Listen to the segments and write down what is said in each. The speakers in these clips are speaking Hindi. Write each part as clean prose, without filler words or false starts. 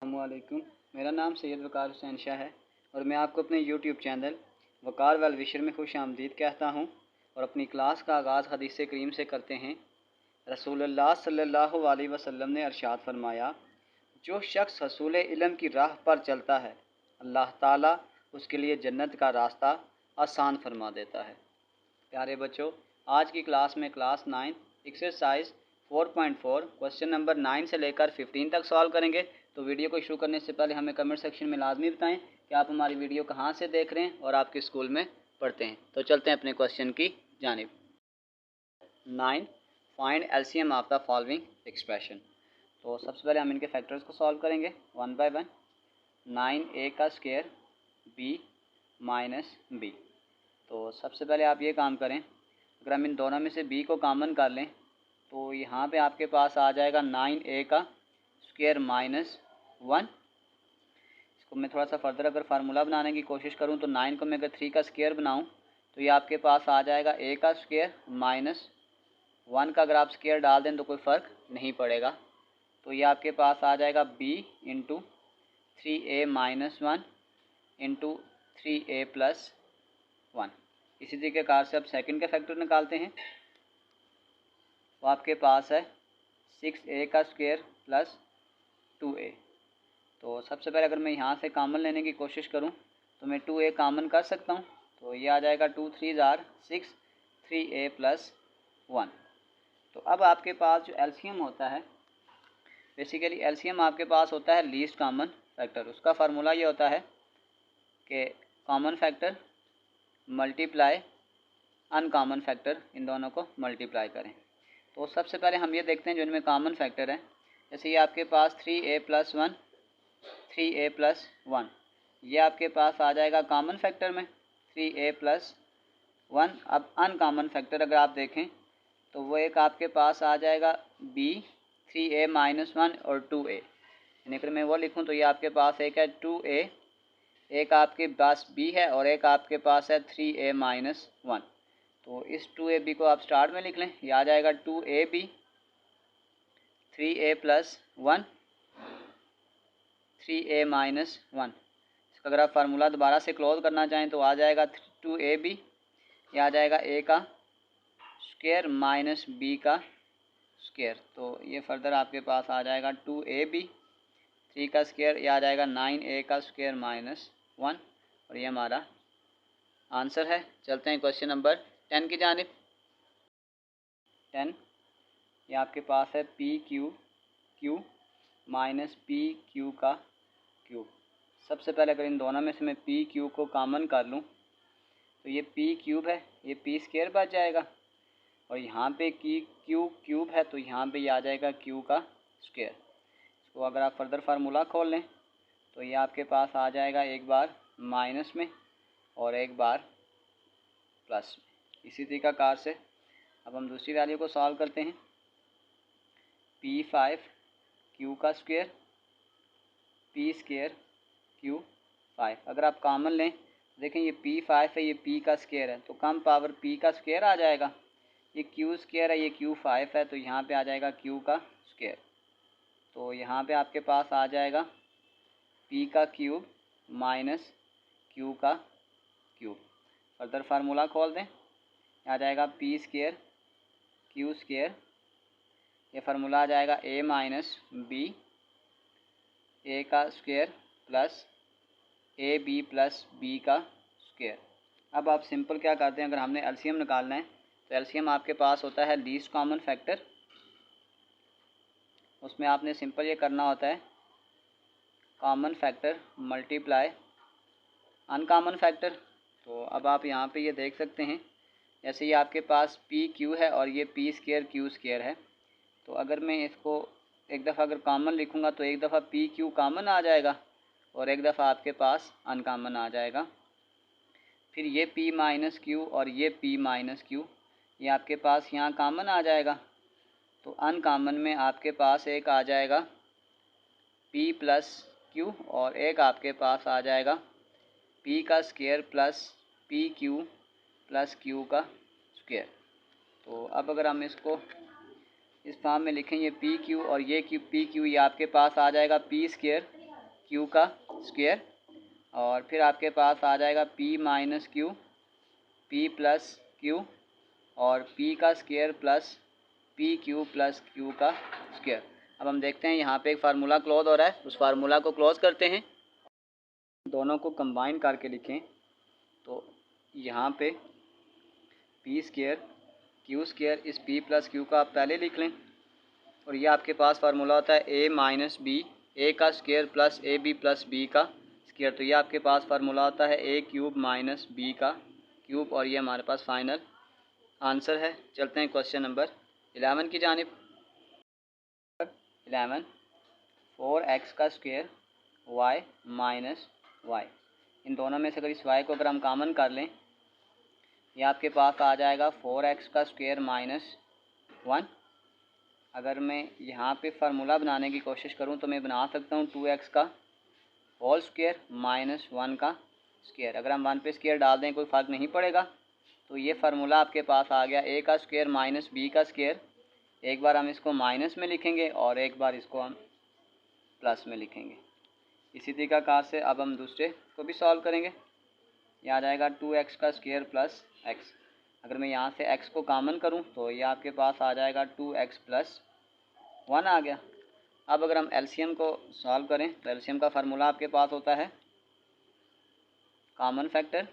अस्सलामुअलैकुम। मेरा नाम सैयद वकार हुसैन शाह है और मैं आपको अपने यूट्यूब चैनल वकार वेल विशर में खुश आमदीद कहता हूँ। और अपनी क्लास का आगाज़ हदीस करीम से करते हैं। रसूलुल्लाह सल्लल्लाहु अलैहि वसल्लम ने इरशाद फरमाया, जो शख्स हसूल इल्म की राह पर चलता है, अल्लाह ताला उसके लिए जन्नत का रास्ता आसान फरमा देता है। प्यारे बच्चों, आज की क्लास में क्लास 9 एक्सरसाइज 4.4 क्वेश्चन नंबर 9 से लेकर 15 तक सॉल्व करेंगे। तो वीडियो को शुरू करने से पहले हमें कमेंट सेक्शन में लाजमी बताएं कि आप हमारी वीडियो कहां से देख रहे हैं और आप किस स्कूल में पढ़ते हैं। तो चलते हैं अपने क्वेश्चन की जानिब। 9 find LCM of the following expression. तो सबसे पहले हम इनके फैक्टर्स को सॉल्व करेंगे वन बाय वन। 9a का स्क्वायर b माइनस b। तो सबसे पहले आप ये काम करें, अगर हम इन दोनों में से b को कॉमन कर लें तो यहाँ पे आपके पास आ जाएगा 9a का स्क्वायर माइनस 1। इसको मैं थोड़ा सा फर्दर अगर फार्मूला बनाने की कोशिश करूँ तो 9 को मैं अगर 3 का स्क्वायर बनाऊँ तो ये आपके पास आ जाएगा a का स्क्वायर माइनस 1 का अगर आप स्क्वायर डाल दें तो कोई फ़र्क नहीं पड़ेगा। तो ये आपके पास आ जाएगा b into 3a minus 1 into 3a plus 1। इसी तरीके कार से अब सेकंड का फैक्टर निकालते हैं। तो आपके पास है 6a का स्क्वायर प्लस 2a। तो सबसे पहले अगर मैं यहाँ से कॉमन लेने की कोशिश करूँ तो मैं 2a कॉमन कर सकता हूँ। तो ये आ जाएगा 2 3 जार 6 3a प्लस 1। तो अब आपके पास जो एलसीएम होता है, बेसिकली एलसीएम आपके पास होता है लीस्ट कॉमन फैक्टर। उसका फार्मूला ये होता है कि common factor multiply uncommon factor, इन दोनों को मल्टीप्लाई करें। तो सबसे पहले हम ये देखते हैं जो इनमें कॉमन फैक्टर है। जैसे ये आपके पास 3a प्लस 1 3a प्लस 1, ये आपके पास आ जाएगा कॉमन फैक्टर में 3a प्लस 1। अब अनकॉमन फैक्टर अगर आप देखें तो वो एक आपके पास आ जाएगा b 3a माइनस 1 और 2a। यानी अगर मैं वो लिखूँ तो ये आपके पास एक है 2a, एक आपके पास b है और एक आपके पास है 3a माइनस 1। तो इस 2ab को आप स्टार्ट में लिख लें, ये आ जाएगा 2ab 3a plus 1 3a minus 1। इसका अगर आप फार्मूला दोबारा से क्लोज करना चाहें तो आ जाएगा 2ab, ये आ जाएगा a का स्क्वायर माइनस b का स्क्वायर। तो ये फर्दर आपके पास आ जाएगा 2ab 3 का स्क्वायर, ये आ जाएगा 9a का स्क्वायर माइनस 1। और ये हमारा आंसर है। चलते हैं क्वेश्चन नंबर 10 की जानिब। 10 ये आपके पास है P Q minus P Q का क्यूब। सबसे पहले अगर इन दोनों में से मैं पी क्यू को कॉमन कर लूँ तो ये पी क्यूब है, ये पी स्क्वायर बच जाएगा और यहाँ पे की क्यू क्यूब है तो यहाँ पे ये आ जाएगा क्यू का स्क्वायर। इसको अगर आप फर्दर फार्मूला खोल लें तो ये आपके पास आ जाएगा एक बार माइनस में और एक बार प्लस में। इसी तरीका कार से अब हम दूसरी वैल्यू को सॉल्व करते हैं। P5 क्यू का स्क्वायर पी स्क्वायर क्यू 5। अगर आप कॉमन लें देखें ये P5 है, ये P का स्क्वायर है तो कम पावर P का स्क्वायर आ जाएगा। ये क्यू स्क्वायर है, ये Q5 है तो यहाँ पे आ जाएगा Q का स्क्वायर। तो यहाँ पे आपके पास आ जाएगा P का क्यूब माइनस Q का क्यूब। फर्दर फार्मूला खोल दें, आ जाएगा P स्क्वायर क्यू स्क्वायर, ये फार्मूला आ जाएगा a माइनस बी ए का square plus A B plus B का स्क्वायर। अब आप सिंपल क्या करते हैं, अगर हमने एलसीएम निकालना है तो एलसीएम आपके पास होता है लीस्ट कॉमन फैक्टर। उसमें आपने सिंपल ये करना होता है common factor multiply uncommon factor. तो अब आप यहाँ पे ये देख सकते हैं, जैसे ये आपके पास पी क्यू है और ये पी स्क्वायर क्यू स्क्वायर है। तो अगर मैं इसको एक दफ़ा अगर कॉमन लिखूँगा तो एक दफ़ा पी क्यू कॉमन आ जाएगा और एक दफ़ा आपके पास अनकॉमन आ जाएगा। फिर ये p माइनस क्यू और ये p माइनस क्यू ये आपके पास यहाँ कॉमन आ जाएगा। तो अनकॉमन में आपके पास एक आ जाएगा p प्लस क्यू और एक आपके पास आ जाएगा p का square plus P Q plus Q का स्क्वायर। तो अब अगर हम इसको इस फॉर्म में लिखें, ये पी क्यू और ये पी क्यू ये आपके पास आ जाएगा पी स्क्वायर क्यू का स्क्वायर, और फिर आपके पास आ जाएगा p minus Q, p plus Q, और p का square plus P Q plus Q का स्क्वायर। अब हम देखते हैं यहाँ पे एक फार्मूला क्लोज हो रहा है, उस फार्मूला को क्लोज करते हैं, दोनों को कंबाइन करके लिखें। तो यहाँ पे पी स्क्वायर क्यू स्क्वायर इस p प्लस क्यू का आप पहले लिख लें, और ये आपके पास फार्मूला होता है a माइनस बी, ए का square plus A B plus B का स्क्वायर। तो ये आपके पास फार्मूला होता है a क्यूब माइनस बी का क्यूब, और ये हमारे पास फाइनल आंसर है। चलते हैं क्वेश्चन नंबर 11 की जानिब। 11 4x का स्क्वायर y माइनस वाई, इन दोनों में से अगर इस y को अगर हम कॉमन कर लें, ये आपके पास आ जाएगा 4x का स्क्वायर माइनस 1। अगर मैं यहाँ पे फार्मूला बनाने की कोशिश करूँ तो मैं बना सकता हूँ 2x का होल स्क्वायर माइनस 1 का स्क्वायर। अगर हम 1 पे स्क्वायर डाल दें कोई फ़र्क नहीं पड़ेगा। तो ये फार्मूला आपके पास आ गया a का स्क्वायर माइनस b का स्क्वायर। एक बार हम इसको माइनस में लिखेंगे और एक बार इसको हम प्लस में लिखेंगे। इसी तरीक़ाकार से अब हम दूसरे को भी सॉल्व करेंगे। यह आ जाएगा 2x का स्क्वायर प्लस x। अगर मैं यहाँ से x को कॉमन करूँ तो ये आपके पास आ जाएगा 2x प्लस 1 आ गया। अब अगर हम एलसीएम को सॉल्व करें तो एलसीएम का फार्मूला आपके पास होता है common factor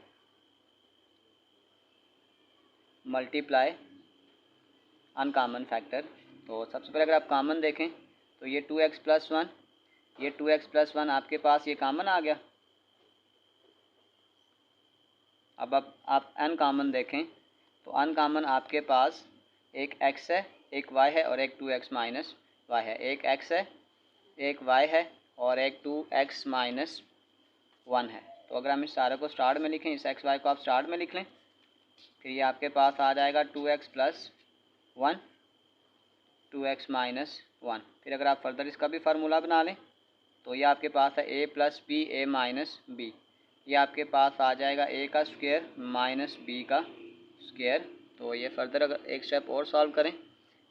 multiply uncommon factor. तो सबसे पहले अगर आप कॉमन देखें तो ये 2x प्लस 1, ये 2x प्लस 1 आपके पास ये कॉमन आ गया। अब आप अनकॉमन देखें तो अनकॉमन आपके पास एक x है, एक y है और एक 2x माइनस y है। एक x है, एक y है और एक 2x माइनस 1 है। तो अगर हम इस सारे को स्टार्ट में लिखें, इस x y को आप स्टार्ट में लिख लें, फिर ये आपके पास आ जाएगा 2x प्लस 1, 2x माइनस 1। फिर अगर आप फर्दर इसका भी फार्मूला बना लें तो ये आपके पास है a plus B, A minus B. ये आपके पास आ जाएगा a का स्क्वायर माइनस b का स्क्वायर। तो ये फर्दर अगर एक स्टेप और सॉल्व करें,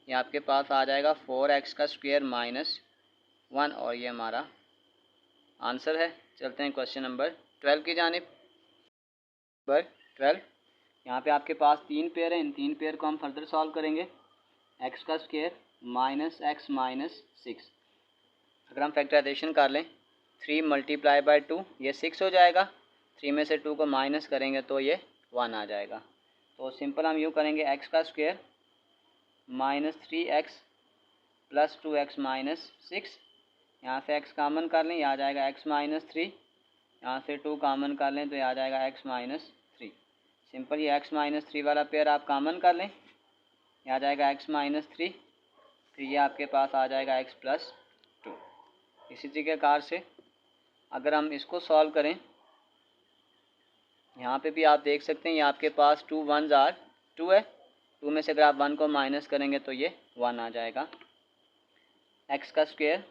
ये आपके पास आ जाएगा 4x का स्क्वायर माइनस 1, और ये हमारा आंसर है। चलते हैं क्वेश्चन नंबर 12 की जानिब। नंबर 12, यहाँ पे आपके पास 3 पेयर हैं, इन 3 पेयर को हम फर्दर सॉल्व करेंगे। x का स्क्वायर माइनस x माइनस 6। अगर हम फैक्टराइजेशन कर लें 3 मल्टीप्लाई बाय 2 ये 6 हो जाएगा। 3 में से 2 को माइनस करेंगे तो ये 1 आ जाएगा। तो सिंपल हम यूँ करेंगे x का square minus 3x plus 2x minus 6। यहाँ से x कॉमन कर लें, यह आ जाएगा x माइनस 3। यहाँ से 2 कॉमन कर लें तो यह आ जाएगा x माइनस 3। सिंपल ये x माइनस 3 वाला पेयर आप कॉमन कर लें, यह आ जाएगा x माइनस 3। फिर ये आपके पास आ जाएगा x प्लस 2। इसी तरीक़ेकार से अगर हम इसको सॉल्व करें, यहाँ पे भी आप देख सकते हैं ये आपके पास 2 1 जार 2 है। 2 में से अगर आप 1 को माइनस करेंगे तो ये 1 आ जाएगा। x का square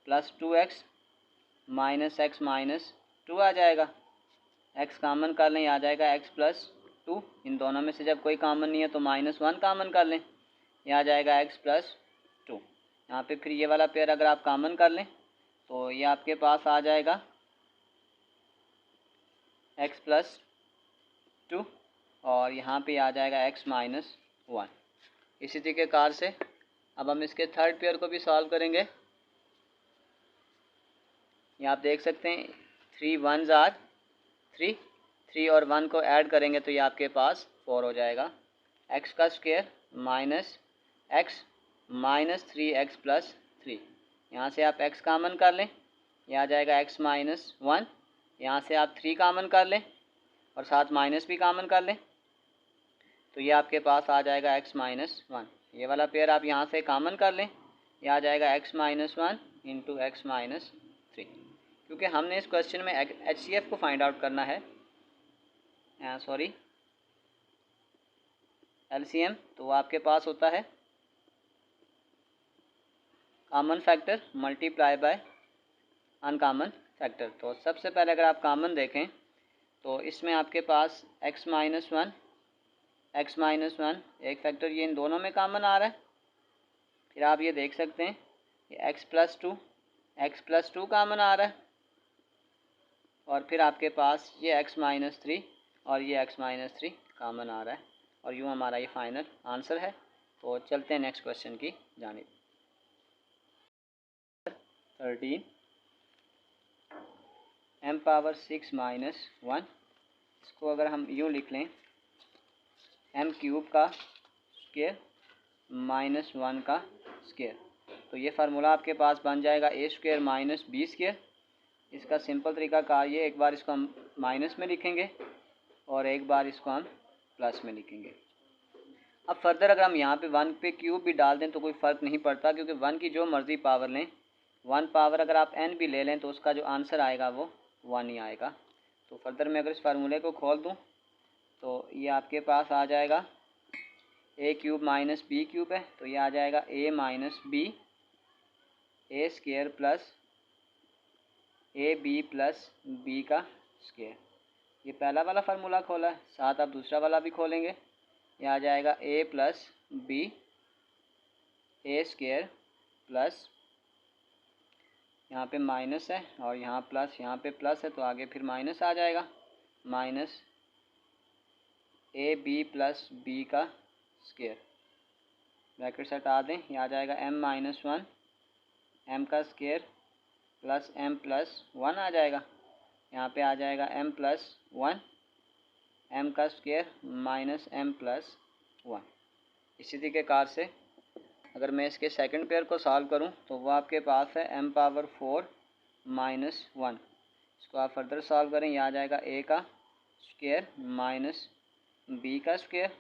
plus 2x minus x minus 2 आ जाएगा। x कॉमन कर लें, आ जाएगा x प्लस 2। इन दोनों में से जब कोई कॉमन नहीं है तो माइनस 1 कॉमन कर लें, यह आ जाएगा x प्लस 2। यहाँ पे फिर ये वाला पेयर अगर आप कॉमन कर लें तो ये आपके पास आ जाएगा x प्लस 2, और यहाँ पे आ जाएगा x माइनस 1। इसी तरीक़ेकार से अब हम इसके थर्ड पेयर को भी सॉल्व करेंगे। यहाँ आप देख सकते हैं 3 1 जार 3, 3 और 1 को ऐड करेंगे तो ये आपके पास 4 हो जाएगा। x का square minus x minus 3x plus 3। यहाँ से आप x कॉमन कर लें, यह आ जाएगा x माइनस 1। यहाँ से आप 3 कॉमन कर लें और साथ माइनस भी कॉमन कर लें तो ये आपके पास आ जाएगा x माइनस 1। ये वाला पेयर आप यहाँ से कॉमन कर लें, यह आ जाएगा x minus 1 into x minus 3। क्योंकि हमने इस क्वेश्चन में HCF को फाइंड आउट करना है, सॉरी LCM, तो वो आपके पास होता है common factor multiply by uncommon factor. तो सबसे पहले अगर आप कॉमन देखें तो इसमें आपके पास x माइनस 1 एक फैक्टर ये इन दोनों में कॉमन आ रहा है। फिर आप ये देख सकते हैं ये x प्लस 2 x प्लस 2 कामन आ रहा है, और फिर आपके पास ये x माइनस 3 और ये x माइनस 3 कामन आ रहा है, और यूँ हमारा ये फाइनल आंसर है। तो चलते हैं नेक्स्ट क्वेश्चन की जानिब। 13 m पावर 6 माइनस 1, इसको अगर हम यूँ लिख लें m क्यूब का स्क्वायर माइनस 1 का स्क्वायर, तो ये फार्मूला आपके पास बन जाएगा a square minus b square. इसका सिंपल तरीका कार ये, एक बार इसको हम माइनस में लिखेंगे और एक बार इसको हम प्लस में लिखेंगे। अब फर्दर अगर हम यहाँ पे 1 पे क्यूब भी डाल दें तो कोई फ़र्क नहीं पड़ता, क्योंकि 1 की जो मर्ज़ी पावर लें, 1 पावर अगर आप n भी ले लें तो उसका जो आंसर आएगा वो 1 ही आएगा। तो फर्दर मैं अगर इस फार्मूले को खोल दूँ तो ये आपके पास आ जाएगा a cube minus b cube है, तो ये आ जाएगा a minus b a square plus A B plus B का स्क्वायर। ये पहला वाला फार्मूला खोला है, साथ आप दूसरा वाला भी खोलेंगे, ये आ जाएगा a plus B A square plus, यहाँ पे माइनस है और यहाँ प्लस, यहाँ पे प्लस है तो आगे फिर माइनस आ जाएगा, minus A B plus B का स्क्वायर। ब्रैकेट हटा दें, ये आ जाएगा m माइनस 1 m का स्क्वायर प्लस m प्लस 1 आ जाएगा, यहाँ पे आ जाएगा m प्लस 1 m का स्क्वायर माइनस m प्लस 1। इसी तरीके से अगर मैं इसके सेकंड पेयर को सॉल्व करूं तो वो आपके पास है m पावर 4 माइनस 1। इसको आप फर्दर सॉल्व करें, यह आ जाएगा a का स्क्वायर माइनस b का स्क्वायर,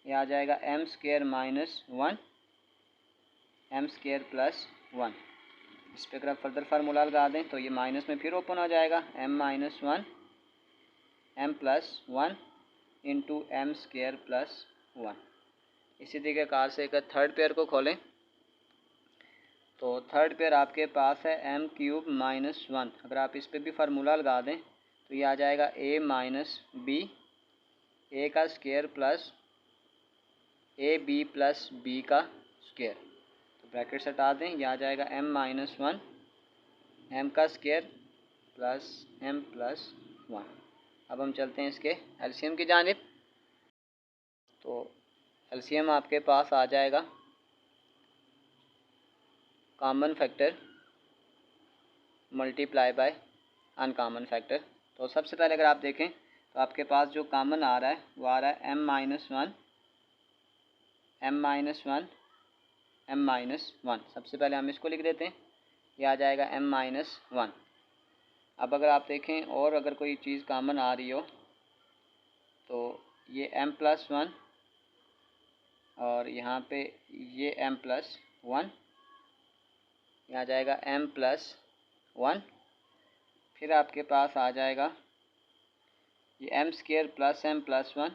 यह आ जाएगा m square minus 1 m square plus 1। इस पर अगर आप फर्दर फार्मूला लगा दें तो ये माइनस में फिर ओपन हो जाएगा, m minus 1 m plus 1 into M square plus 1। इसी तरीके से अगर थर्ड पेयर को खोलें तो थर्ड पेयर आपके पास है m क्यूब माइनस 1। अगर आप इस पर भी फार्मूला लगा दें तो ये आ जाएगा a माइनस बी ए का square plus A B plus B का स्क्वायर। तो ब्रैकेट हटा दें, यह आ जाएगा m माइनस 1 m का स्क्वायर प्लस m प्लस 1। अब हम चलते हैं इसके एलसीएम की जानिब। तो एलसीएम आपके पास आ जाएगा common factor multiply by uncommon factor. तो सबसे पहले अगर आप देखें तो आपके पास जो कॉमन आ रहा है वो आ रहा है m minus 1 m minus 1 m minus 1। सबसे पहले हम इसको लिख देते हैं, ये आ जाएगा m माइनस 1। अब अगर आप देखें और अगर कोई चीज़ कॉमन आ रही हो तो ये m प्लस 1 और यहाँ पे ये m प्लस 1, यहाँ आ जाएगा m प्लस 1। फिर आपके पास आ जाएगा ये m square plus m plus 1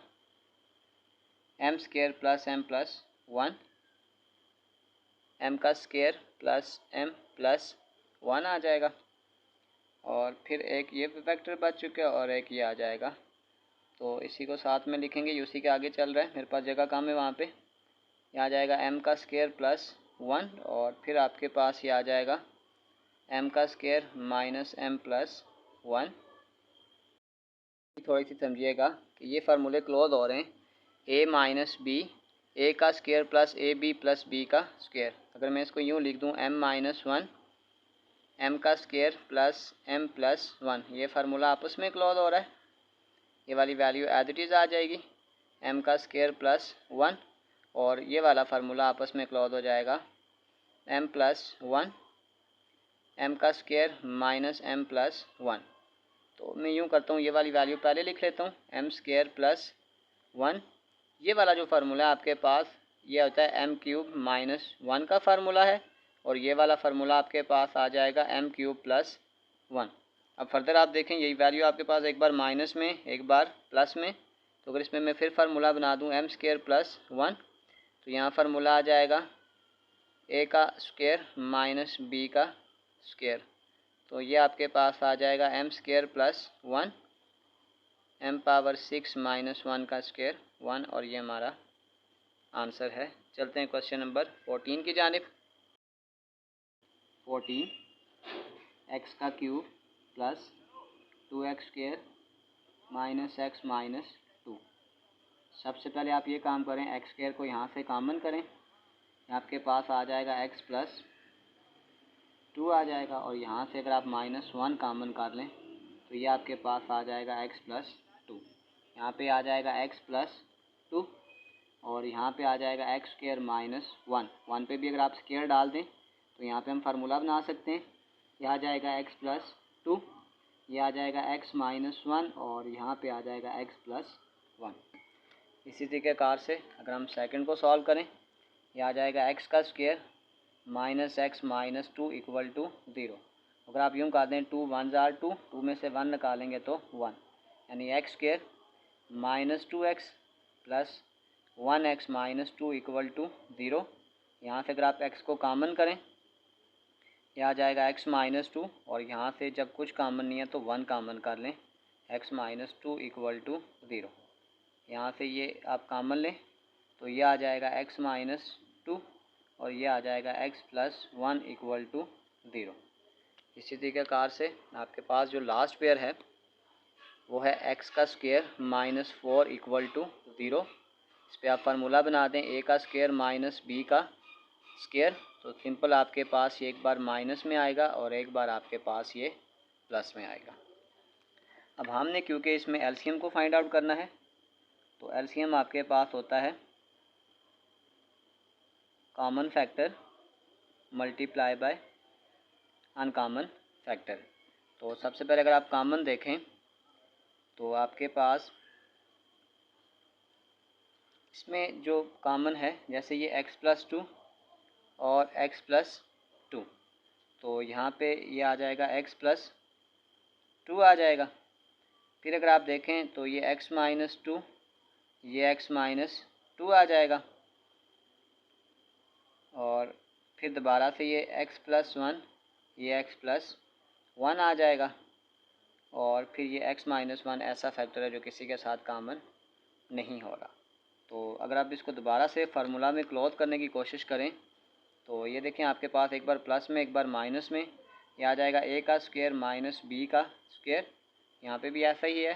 m square plus m plus 1 m का स्क्वायर प्लस m प्लस 1 आ जाएगा, और फिर एक ये फैक्टर बच चुके हैं और एक ये आ जाएगा। तो इसी को साथ में लिखेंगे, ये उसी के आगे चल रहा है, मेरे पास जगह कम है वहाँ पे। ये आ जाएगा m का स्क्वायर प्लस 1 और फिर आपके पास ये आ जाएगा m का स्क्वायर माइनस m प्लस 1। थोड़ी सी समझिएगा कि ये फार्मूले क्लोज हो रहे हैं a माइनस बी ए का square plus A B plus B का स्क्वायर। अगर मैं इसको यूँ लिख दूँ m माइनस 1 m का स्क्वायर प्लस m प्लस 1, ये फार्मूला आपस में क्लोज हो रहा है, ये वाली वैल्यू एज इट इज़ आ जाएगी m का स्क्वायर प्लस 1 और ये वाला फार्मूला आपस में क्लोज हो जाएगा m प्लस 1 m का स्क्वायर माइनस m प्लस 1। तो मैं यूँ करता हूँ, ये वाली वैल्यू पहले लिख लेता हूँ m स्क्वायर प्लस 1। ये वाला जो फार्मूला है आपके पास ये होता है m क्यूब माइनस 1 का फार्मूला है, और ये वाला फार्मूला आपके पास आ जाएगा m क्यूब प्लस 1। अब फर्दर आप देखें यही वैल्यू आपके पास एक बार माइनस में एक बार प्लस में, तो अगर इसमें मैं फिर फार्मूला बना दूँ m स्क्वायर प्लस 1 तो यहाँ फार्मूला आ जाएगा a का स्क्वायर माइनस b का स्क्वायर। तो ये आपके पास आ जाएगा m square plus 1 m power 6 minus 1 का स्क्वायर 1, और ये हमारा आंसर है। चलते हैं क्वेश्चन नंबर 14 की जानिब। 14 एक्स का cube plus 2x² minus X minus 2। सबसे पहले आप ये काम करें, x² को यहाँ से कॉमन करें, आपके पास आ जाएगा x प्लस 2 आ जाएगा, और यहाँ से अगर आप -1 कॉमन कर लें तो ये आपके पास आ जाएगा x प्लस 2। यहाँ पे आ जाएगा x प्लस 2 और यहाँ पे आ जाएगा x² माइनस 1 पे भी अगर आप स्क्वायर डाल दें तो यहाँ पे हम फार्मूला बना सकते हैं। यह आ जाएगा x प्लस 2, यह आ जाएगा x माइनस 1 और यहाँ पे आ जाएगा x प्लस 1। इसी तरीक़ेकार से अगर हम सेकंड को सॉल्व करें, यह आ जाएगा x का square minus X minus 2 equal to 0। अगर आप यूँ कर दें 2 1 जार 2, 2 में से 1 निकालेंगे तो 1, यानी x² minus 2x plus 1x minus 2 equal to 0। यहाँ से अगर आप x को कॉमन करें, यह आ जाएगा x माइनस 2 और यहाँ से जब कुछ कॉमन नहीं है तो 1 कॉमन कर लें, x माइनस 2 इक्वल टू 0। यहाँ से ये आप कॉमन लें तो ये आ जाएगा x माइनस 2 और ये आ जाएगा x प्लस 1 इक्वल टू 0। इसी तरीक़ेकार से आपके पास जो लास्ट पेयर है वो है x का स्क्वायर माइनस 4 इक्वल टू 0। इस पर आप फार्मूला बना दें a का स्क्वायर माइनस b का स्क्वायर, तो सिंपल आपके पास ये एक बार माइनस में आएगा और एक बार आपके पास ये प्लस में आएगा। अब हमने क्योंकि इसमें एलसीएम को फाइंड आउट करना है तो एलसीएम आपके पास होता है common factor multiply by uncommon factor. तो सबसे पहले अगर आप कॉमन देखें तो आपके पास इसमें जो कॉमन है, जैसे ये x प्लस 2 और x प्लस 2, तो यहाँ पे ये आ जाएगा x प्लस 2 आ जाएगा। फिर अगर आप देखें तो ये x माइनस 2, ये x माइनस 2 आ जाएगा, और फिर दोबारा से ये x प्लस 1, ये x प्लस 1 आ जाएगा, और फिर ये x माइनस 1 ऐसा फैक्टर है जो किसी के साथ कॉमन नहीं हो रहा। तो अगर आप इसको दोबारा से फार्मूला में क्लोज करने की कोशिश करें तो ये देखें आपके पास एक बार प्लस में एक बार माइनस में, ये आ जाएगा a का स्क्वायर माइनस b का स्क्वायर। यहाँ पे भी ऐसा ही है,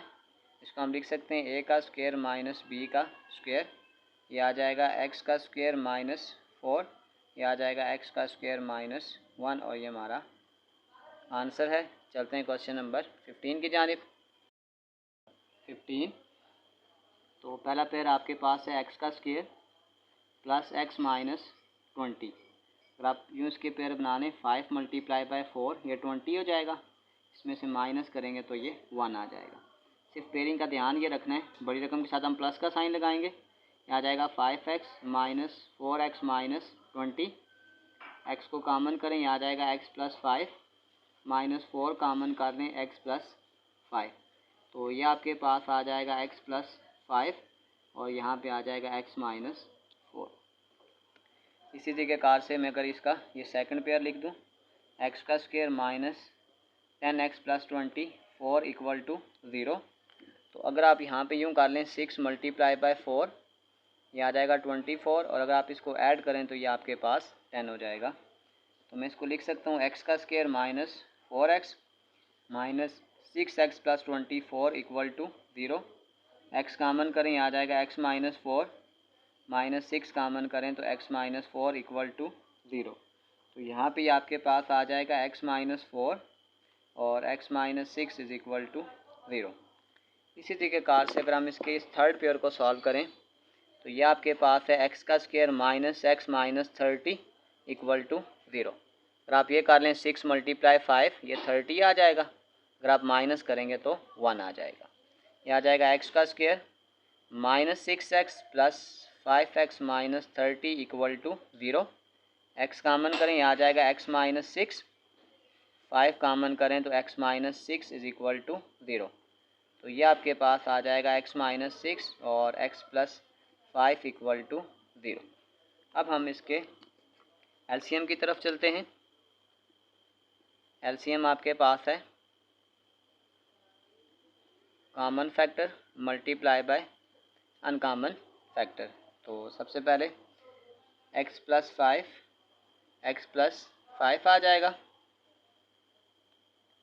इसको हम लिख सकते हैं a का स्क्वायर माइनस b का स्क्वायर। ये आ जाएगा x का स्क्वायर माइनस 4, ये आ जाएगा x का स्क्वायर माइनस 1 और ये हमारा आंसर है। चलते हैं क्वेश्चन नंबर 15 की जानिब। 15, तो पहला पेयर आपके पास है x का स्क्वायर प्लस x माइनस 20। अगर आप यूँ इसके पेयर बनाने 5 मल्टीप्लाई बाय 4, ये 20 हो जाएगा, इसमें से माइनस करेंगे तो ये 1 आ जाएगा। सिर्फ पेयरिंग का ध्यान ये रखना है, बड़ी रकम के साथ हम प्लस का साइन लगाएंगे। ये आ जाएगा 5x minus 4x minus 20, x को कॉमन करें, ये आ जाएगा x प्लस 5 माइनस 4 कॉमन कर लें x प्लस 5, तो ये आपके पास आ जाएगा x प्लस 5 और यहाँ पे आ जाएगा x माइनस 4। इसी तरीक़ेकार से मैं अगर इसका ये सेकंड पेयर लिख दूँ, x का square minus 10x plus 24 equal to 0। तो अगर आप यहाँ पे यूँ कर लें 6 मल्टीप्लाई बाय 4, ये आ जाएगा 24, और अगर आप इसको ऐड करें तो ये आपके पास 10 हो जाएगा। तो मैं इसको लिख सकता हूँ x का square minus 4x minus 6x plus 24 equal to 0। x common करें, आ जाएगा x माइनस 4 माइनस 6 कॉमन करें तो x माइनस 4 इक्वल टू 0। तो यहाँ पे आपके पास आ जाएगा x माइनस 4 और x minus 6 is equal to 0। इसी तरीक़ेकार से अगर हम इसके इस थर्ड पेयर को सॉल्व करें तो ये आपके पास है x का square minus x minus 30 equal to 0। अगर आप ये कर लें 6 मल्टीप्लाई 5, ये 30 आ जाएगा, अगर आप माइनस करेंगे तो 1 आ जाएगा। ये आ जाएगा x का square minus 6x plus 5x minus 30 equal to 0। x common करें, ये आ जाएगा x माइनस 6, 5 कॉमन करें तो x minus 6 is equal to 0। तो ये आपके पास आ जाएगा x माइनस 6 और x प्लस 5 इक्वल टू 0। अब हम इसके एलसीएम की तरफ चलते हैं। एलसीएम आपके पास है common factor multiply by uncommon factor. तो सबसे पहले x प्लस 5 आ जाएगा,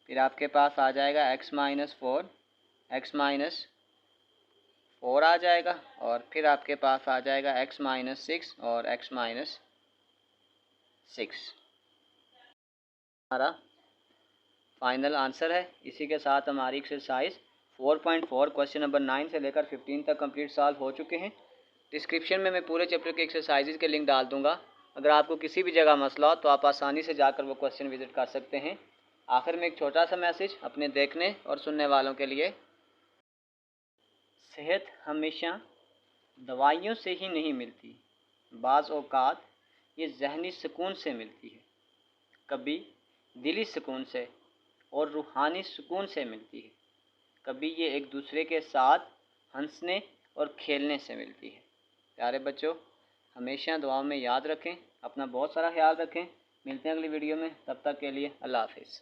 फिर आपके पास आ जाएगा x माइनस 4 आ जाएगा, और फिर आपके पास आ जाएगा x माइनस 6 और x माइनस 6 हमारा फाइनल आंसर है। इसी के साथ हमारी एक्सरसाइज 4.4 क्वेश्चन नंबर 9 से लेकर 15 तक कंप्लीट सॉल्व हो चुके हैं। डिस्क्रिप्शन में मैं पूरे चैप्टर के एक्सरसाइजेज के लिंक डाल दूंगा। अगर आपको किसी भी जगह मसला हो तो आप आसानी से जाकर वो क्वेश्चन विजिट कर सकते हैं। आखिर में एक छोटा सा मैसेज अपने देखने और सुनने वालों के लिए, सेहत हमेशा दवाइयों से ही नहीं मिलती, बाज़ औक़ात ये ज़हनी सुकून से मिलती है, कभी दिली सुकून से और रूहानी सुकून से मिलती है, कभी ये एक दूसरे के साथ हंसने और खेलने से मिलती है। प्यारे बच्चों, हमेशा दुआ में याद रखें, अपना बहुत सारा ख्याल रखें। मिलते हैं अगली वीडियो में, तब तक के लिए अल्लाह हाफ़िज़।